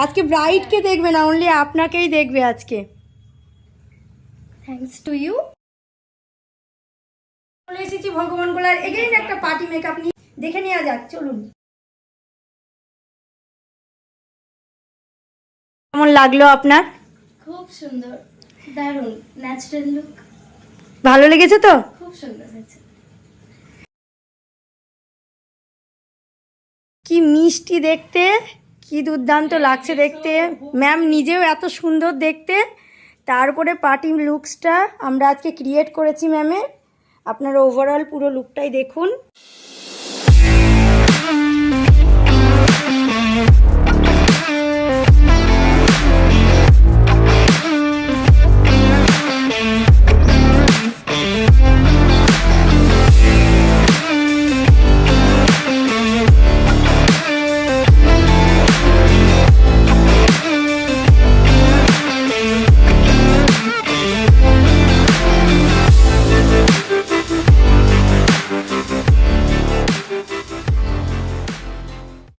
আজকে ব্রাইডকে দেখবে না, অনলি আপনাকেই দেখবে আজকে। Thanks to you. চলে এসেছি ভগবান গোলার এগেইন একটা পার্টি মেকআপ নিয়ে, দেখে নেওয়া যাক, চলুন। কেমন লাগলো আপনার? খুব সুন্দর, দারুণ ন্যাচারাল লুক। ভালো লেগেছে তো? খুব সুন্দর হয়েছে। কি মিষ্টি দেখতে, কি দুর্দান্ত লাগছে দেখতে। ম্যাম নিজেও এত সুন্দর দেখতে, তারপরে পার্টি লুকসটা আমরা আজকে ক্রিয়েট করেছি ম্যামের। আপনারা ওভারঅল পুরো লুকটাই দেখুন।